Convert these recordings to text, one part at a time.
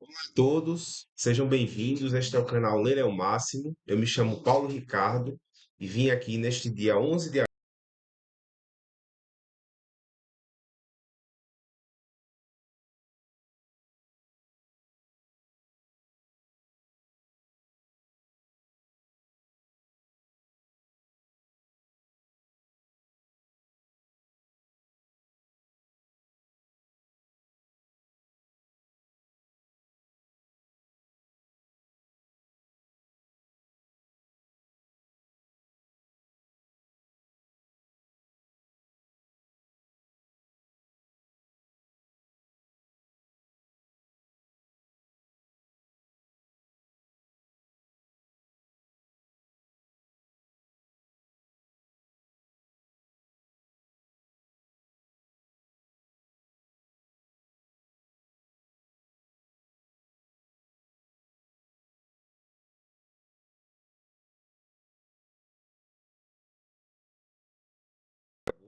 Olá a todos, sejam bem-vindos. Este é o canal Ler é o Máximo. Eu me chamo Paulo Ricardo e vim aqui neste dia 11 de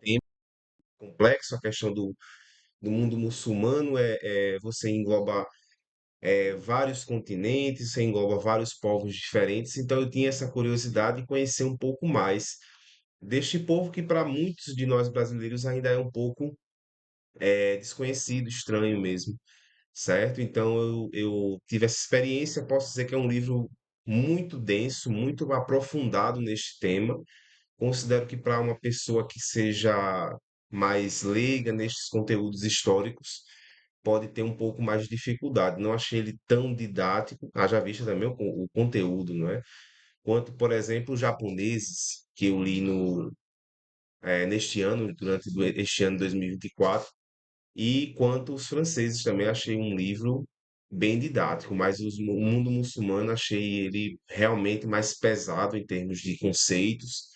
tempo complexo. A questão do mundo muçulmano você engloba vários continentes, você engloba vários povos diferentes. Então eu tinha essa curiosidade de conhecer um pouco mais deste povo que para muitos de nós brasileiros ainda é um pouco desconhecido, estranho mesmo. Certo? Então eu tive essa experiência, posso dizer que é um livro muito denso, muito aprofundado neste tema. Considero que para uma pessoa que seja mais leiga nestes conteúdos históricos, pode ter um pouco mais de dificuldade. Não achei ele tão didático, haja vista também o conteúdo, não é? Quanto, por exemplo, os japoneses, que eu li neste ano, durante este ano 2024, e quanto os franceses também achei um livro bem didático, mas o mundo muçulmano achei ele realmente mais pesado em termos de conceitos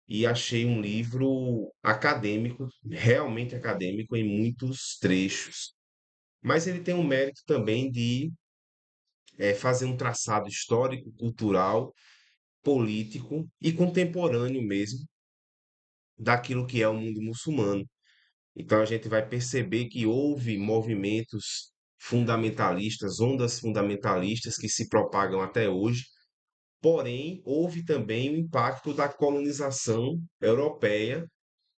e achei um livro acadêmico, realmente acadêmico em muitos trechos. Mas ele tem um mérito também de fazer um traçado histórico, cultural, político e contemporâneo mesmo daquilo que é o mundo muçulmano. Então a gente vai perceber que houve movimentos fundamentalistas, ondas fundamentalistas que se propagam até hoje, porém houve também o impacto da colonização europeia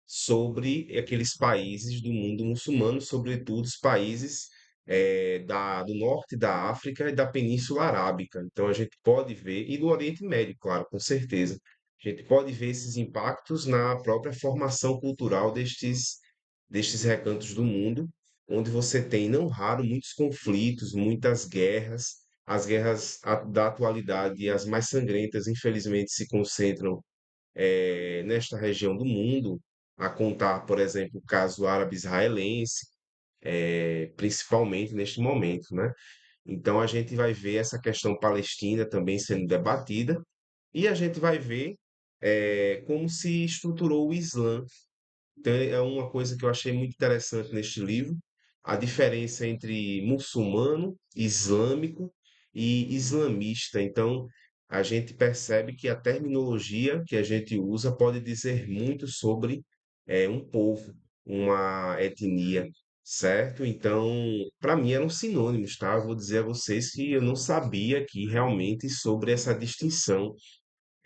sobre aqueles países do mundo muçulmano, sobretudo os países do norte da África e da Península Arábica. Então a gente pode ver, e do Oriente Médio, claro, com certeza. A gente pode ver esses impactos na própria formação cultural destes recantos do mundo, onde você tem, não raro, muitos conflitos, muitas guerras. As guerras da atualidade, as mais sangrentas, infelizmente, se concentram nesta região do mundo, a contar, por exemplo, o caso árabe-israelense, principalmente neste momento, né? Então a gente vai ver essa questão palestina também sendo debatida e a gente vai ver como se estruturou o Islã. Então, é uma coisa que eu achei muito interessante neste livro, a diferença entre muçulmano, islâmico e islamista. Então, a gente percebe que a terminologia que a gente usa pode dizer muito sobre um povo, uma etnia, certo? Então, para mim eram sinônimos, tá? Eu vou dizer a vocês que eu não sabia aqui realmente sobre essa distinção.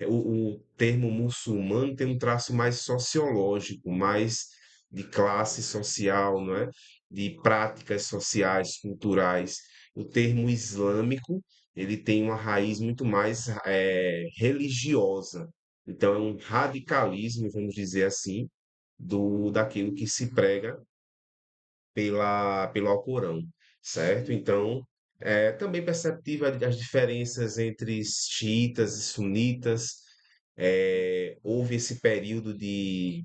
O termo muçulmano tem um traço mais sociológico, mais de classe social, não é? De práticas sociais, culturais. O termo islâmico, ele tem uma raiz muito mais religiosa. Então, é um radicalismo, vamos dizer assim, daquilo que se prega pelo Alcorão, certo? Então, é também perceptível as diferenças entre xiitas e sunitas. Houve esse período de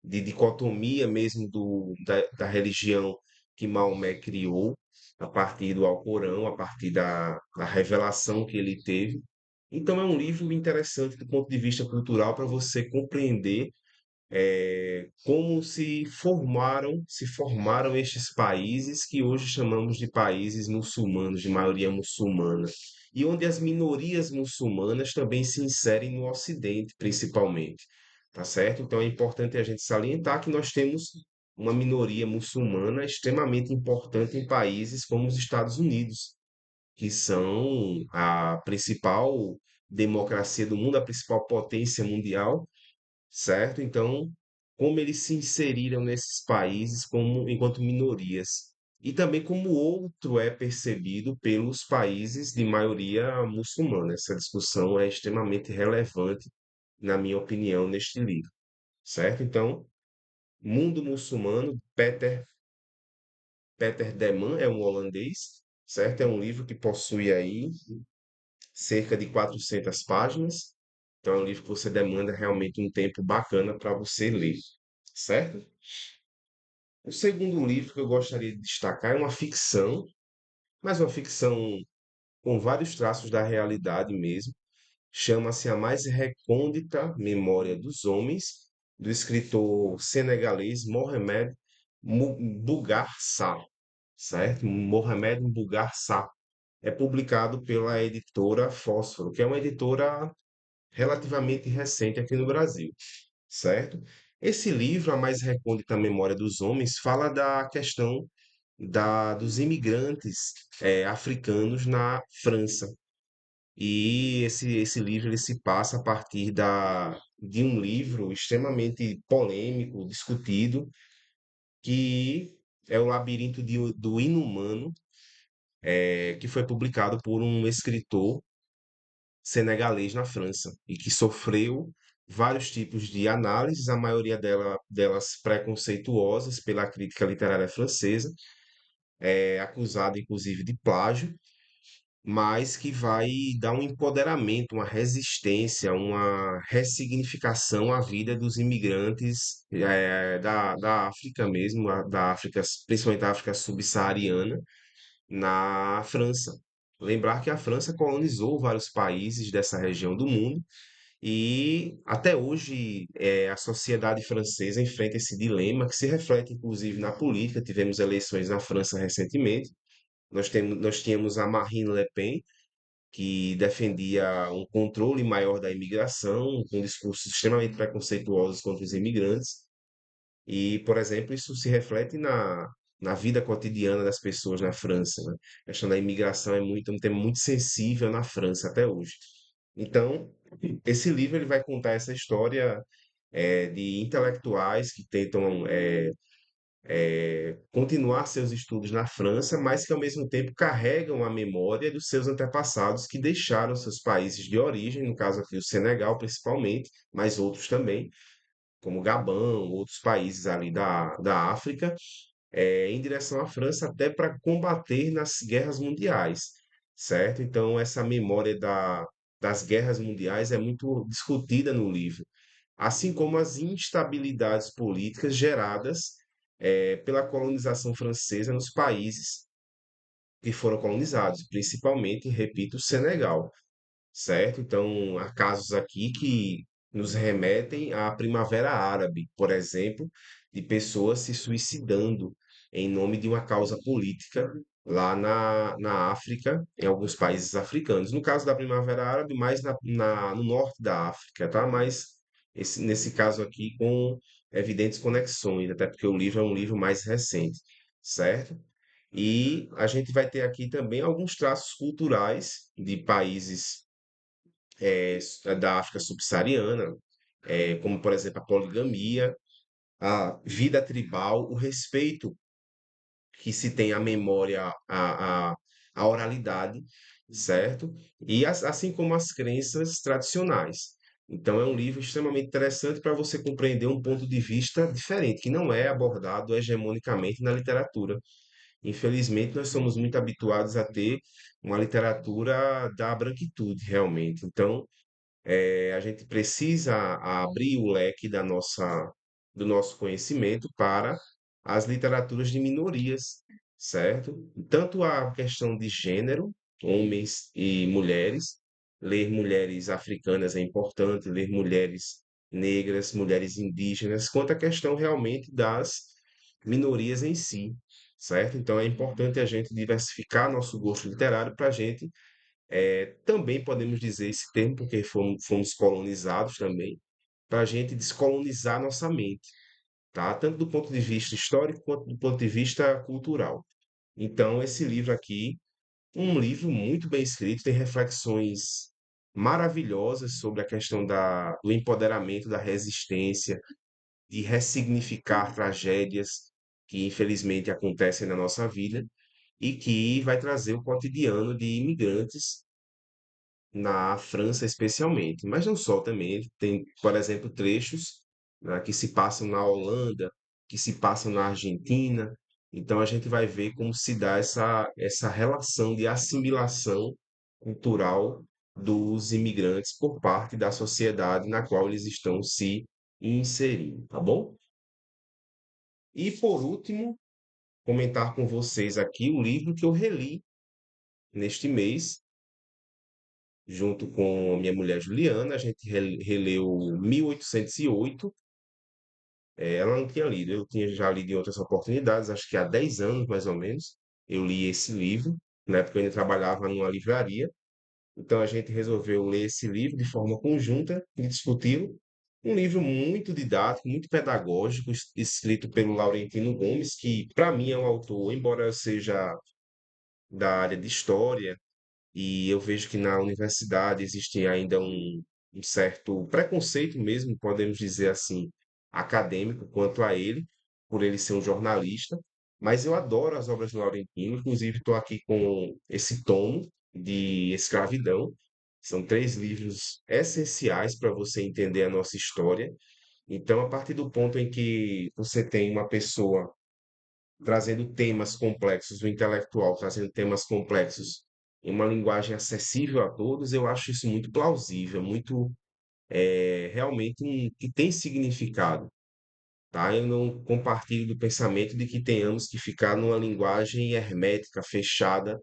dicotomia mesmo da religião que Maomé criou a partir do Alcorão, a partir da revelação que ele teve. Então, é um livro interessante do ponto de vista cultural para você compreender como se formaram estes países que hoje chamamos de países muçulmanos, de maioria muçulmana, e onde as minorias muçulmanas também se inserem no Ocidente, principalmente, tá certo? Então é importante a gente salientar que nós temos uma minoria muçulmana extremamente importante em países como os Estados Unidos. que são a principal democracia do mundo, a principal potência mundial, certo? Então, como eles se inseriram nesses países como enquanto minorias e também como o outro é percebido pelos países de maioria muçulmana. Essa discussão é extremamente relevante, na minha opinião, neste livro, certo? Então, Mundo Muçulmano, Peter Deman é um holandês, certo? É um livro que possui aí cerca de 400 páginas. Então, é um livro que você demanda realmente um tempo bacana para você ler, certo? O segundo livro que eu gostaria de destacar é uma ficção, mas uma ficção com vários traços da realidade mesmo. Chama-se A Mais Recôndita Memória dos Homens, do escritor senegalês Mohamed Mbougar Sarr, certo? Mohamed Mbougar Sarr. É publicado pela editora Fósforo, que é uma editora relativamente recente aqui no Brasil, certo? Esse livro, A Mais Recôndita Memória dos Homens, fala da questão dos imigrantes africanos na França. E esse livro ele se passa a partir de um livro extremamente polêmico, discutido, que é O Labirinto do Inumano, que foi publicado por um escritor senegalês na França e que sofreu vários tipos de análises, a maioria delas preconceituosas pela crítica literária francesa, acusado inclusive de plágio, mas que vai dar um empoderamento, uma resistência, uma ressignificação à vida dos imigrantes da África mesmo, da África, principalmente da África subsaariana, na França. Lembrar que a França colonizou vários países dessa região do mundo e até hoje a sociedade francesa enfrenta esse dilema que se reflete inclusive na política. Tivemos eleições na França recentemente. Nós tínhamos a Marine Le Pen, que defendia um controle maior da imigração, com discursos extremamente preconceituosos contra os imigrantes. E, por exemplo, isso se reflete na vida cotidiana das pessoas na França, né? A questão da imigração é um tema muito sensível na França até hoje. Então, esse livro ele vai contar essa história de intelectuais que tentam continuar seus estudos na França, mas que ao mesmo tempo carregam a memória dos seus antepassados que deixaram seus países de origem, no caso aqui o Senegal principalmente, mas outros também, como Gabão, outros países ali da África, em direção à França até para combater nas guerras mundiais, certo? Então essa memória das guerras mundiais é muito discutida no livro, assim como as instabilidades políticas geradas pela colonização francesa nos países que foram colonizados, principalmente, repito, o Senegal, certo? Então, há casos aqui que nos remetem à Primavera Árabe, por exemplo, de pessoas se suicidando em nome de uma causa política lá na África, em alguns países africanos. No caso da Primavera Árabe, mais no norte da África, tá? Mas nesse caso aqui com evidentes conexões, até porque o livro é um livro mais recente, certo? E a gente vai ter aqui também alguns traços culturais de países da África subsaariana, como, por exemplo, a poligamia, a vida tribal, o respeito que se tem à memória, à oralidade, certo? E assim como as crenças tradicionais. Então, é um livro extremamente interessante para você compreender um ponto de vista diferente, que não é abordado hegemonicamente na literatura. Infelizmente, nós somos muito habituados a ter uma literatura da branquitude, realmente. Então, a gente precisa abrir o leque do nosso conhecimento para as literaturas de minorias, certo? Tanto a questão de gênero, homens e mulheres, ler mulheres africanas é importante, ler mulheres negras, mulheres indígenas, quanto a questão realmente das minorias em si, certo? Então é importante a gente diversificar nosso gosto literário para a gente também podemos dizer esse termo porque fomos colonizados também, para a gente descolonizar nossa mente, tá? Tanto do ponto de vista histórico quanto do ponto de vista cultural. Então, esse livro aqui Um livro muito bem escrito, tem reflexões maravilhosas sobre a questão do empoderamento, da resistência, de ressignificar tragédias que infelizmente acontecem na nossa vida e que vai trazer o cotidiano de imigrantes na França especialmente, mas não só também, tem, por exemplo, trechos, né, que se passam na Holanda, que se passam na Argentina, então a gente vai ver como se dá essa relação de assimilação cultural dos imigrantes por parte da sociedade na qual eles estão se inserindo, tá bom? E por último, comentar com vocês aqui o livro que eu reli neste mês, junto com minha mulher Juliana, a gente releu 1808. Ela não tinha lido, eu tinha já lido em outras oportunidades, acho que há 10 anos mais ou menos, eu li esse livro, na época eu ainda trabalhava numa livraria, então a gente resolveu ler esse livro de forma conjunta e discuti-lo. Um livro muito didático, muito pedagógico, escrito pelo Laurentino Gomes, que para mim é um autor, embora eu seja da área de história, e eu vejo que na universidade existe ainda um certo preconceito mesmo, podemos dizer assim, acadêmico quanto a ele, por ele ser um jornalista. Mas eu adoro as obras do Laurentino, inclusive estou aqui com esse tomo de Escravidão. São três livros essenciais para você entender a nossa história. Então, a partir do ponto em que você tem uma pessoa trazendo temas complexos, o intelectual trazendo temas complexos em uma linguagem acessível a todos, eu acho isso muito plausível, muito realmente que tem significado, tá? Eu não compartilho do pensamento de que tenhamos que ficar numa linguagem hermética, fechada,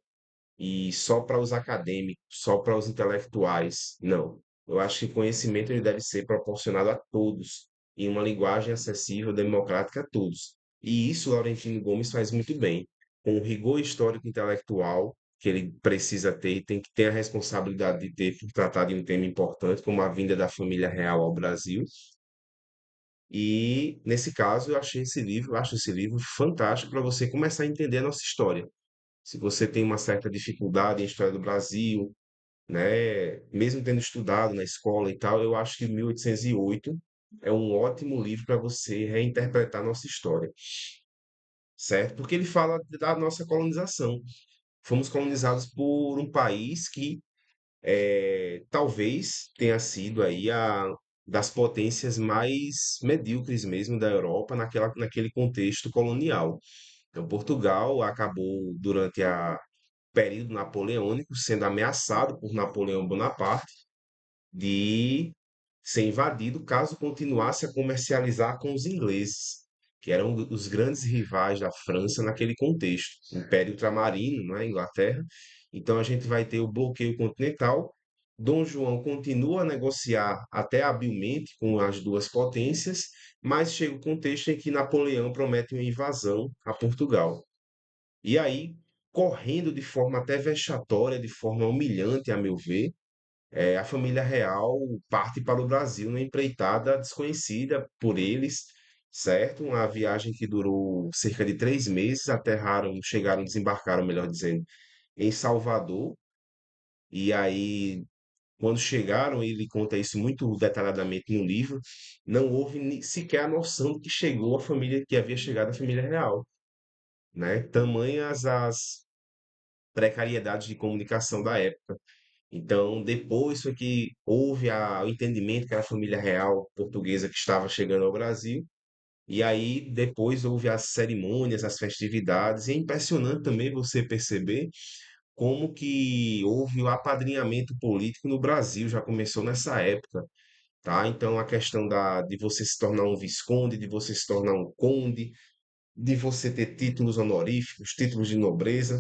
e só para os acadêmicos, só para os intelectuais. Não. Eu acho que conhecimento ele deve ser proporcionado a todos, em uma linguagem acessível, democrática a todos. E isso Laurentino Gomes faz muito bem, com o rigor histórico e intelectual que ele precisa ter e tem que ter a responsabilidade de ter por tratar de um tema importante, como a vinda da família real ao Brasil. E nesse caso, eu acho esse livro fantástico para você começar a entender a nossa história. Se você tem uma certa dificuldade em história do Brasil, né, mesmo tendo estudado na escola e tal, eu acho que 1808 é um ótimo livro para você reinterpretar nossa história, certo? Porque ele fala da nossa colonização. Fomos colonizados por um país que talvez tenha sido aí a das potências mais medíocres mesmo da Europa naquele contexto colonial. Então, Portugal acabou durante a período napoleônico, sendo ameaçado por Napoleão Bonaparte de ser invadido caso continuasse a comercializar com os ingleses, que eram os grandes rivais da França naquele contexto, Império Ultramarino, não é, Inglaterra. Então a gente vai ter o bloqueio continental. Dom João continua a negociar até habilmente com as duas potências, mas chega o contexto em que Napoleão promete uma invasão a Portugal. E aí, correndo de forma até vexatória, de forma humilhante, a meu ver, a família real parte para o Brasil numa empreitada desconhecida por eles, certo? Uma viagem que durou cerca de 3 meses, chegaram, desembarcaram, melhor dizendo, em Salvador. E aí, quando chegaram, ele conta isso muito detalhadamente no livro, não houve sequer a noção de que chegou a família, que havia chegado a família real, né? Tamanhas as precariedades de comunicação da época. Então, depois foi que houve o entendimento que era a família real portuguesa que estava chegando ao Brasil, e aí depois houve as cerimônias, as festividades, e é impressionante também você perceber como que houve o apadrinhamento político no Brasil, já começou nessa época, tá? Então, a questão de você se tornar um visconde, de você se tornar um conde, de você ter títulos honoríficos, títulos de nobreza,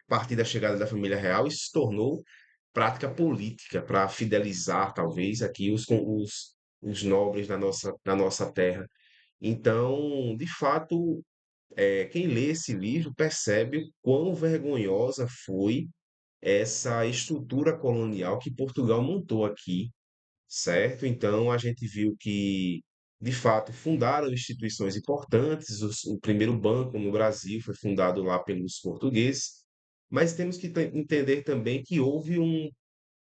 a partir da chegada da família real, isso se tornou prática política para fidelizar, talvez, aqui os nobres da nossa terra. Então, de fato, quem lê esse livro percebe o quão vergonhosa foi essa estrutura colonial que Portugal montou aqui, certo? Então, a gente viu que, de fato, fundaram instituições importantes. O primeiro banco no Brasil foi fundado lá pelos portugueses, mas temos que entender também que houve um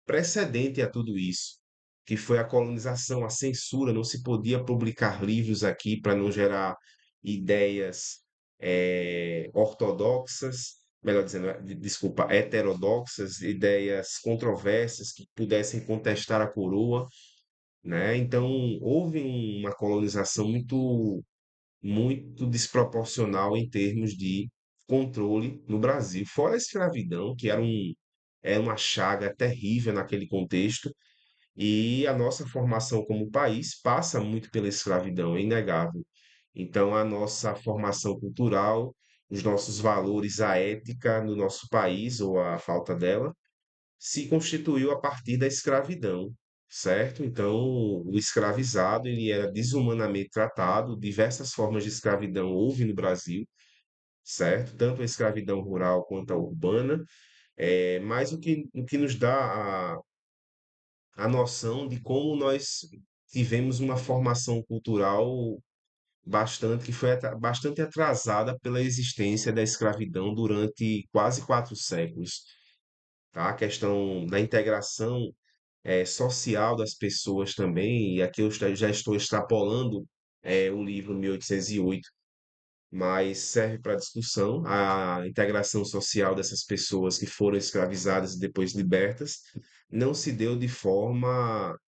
precedente a tudo isso, que foi a colonização, a censura, não se podia publicar livros aqui para não gerar ideias ortodoxas, melhor dizendo, desculpa, heterodoxas, ideias controversas que pudessem contestar a coroa, né? Então, houve uma colonização muito desproporcional em termos de controle no Brasil. Fora a escravidão, que era uma chaga terrível naquele contexto, e a nossa formação como país passa muito pela escravidão, é inegável. Então, a nossa formação cultural, os nossos valores, a ética no nosso país, ou a falta dela, se constituiu a partir da escravidão, certo? Então, o escravizado, ele era desumanamente tratado, diversas formas de escravidão houve no Brasil, certo? Tanto a escravidão rural quanto a urbana, mas o que nos dá a noção de como nós tivemos uma formação cultural bastante, que foi bastante atrasada pela existência da escravidão durante quase 4 séculos, tá? A questão da integração social das pessoas também, e aqui eu já estou extrapolando o livro 1808, mas serve para discussão a integração social dessas pessoas que foram escravizadas e depois libertas, não se deu de forma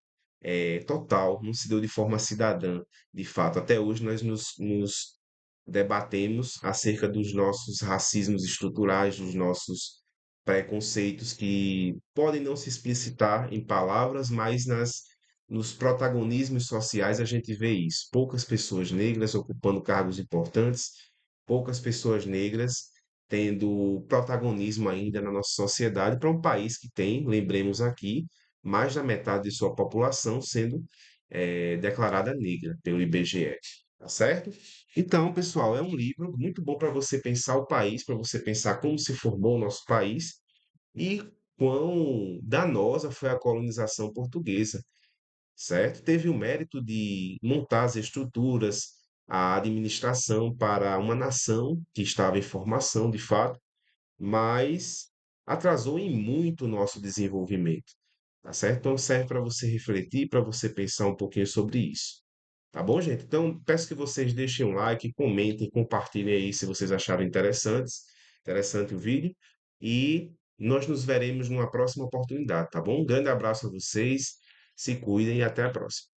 total, não se deu de forma cidadã, de fato. Até hoje nós nos debatemos acerca dos nossos racismos estruturais, dos nossos preconceitos que podem não se explicitar em palavras, mas nos protagonismos sociais a gente vê isso. Poucas pessoas negras ocupando cargos importantes, poucas pessoas negras tendo protagonismo ainda na nossa sociedade para um país que tem, lembremos aqui, mais da metade de sua população sendo declarada negra pelo IBGE, tá certo? Então, pessoal, é um livro muito bom para você pensar o país, para você pensar como se formou o nosso país e quão danosa foi a colonização portuguesa, certo? Teve o mérito de montar as estruturas, a administração para uma nação que estava em formação, de fato, mas atrasou em muito o nosso desenvolvimento, tá certo? Então serve para você refletir, para você pensar um pouquinho sobre isso. Tá bom, gente? Então peço que vocês deixem um like, comentem, compartilhem aí se vocês acharam interessante o vídeo. E nós nos veremos numa próxima oportunidade, tá bom? Um grande abraço a vocês, se cuidem e até a próxima.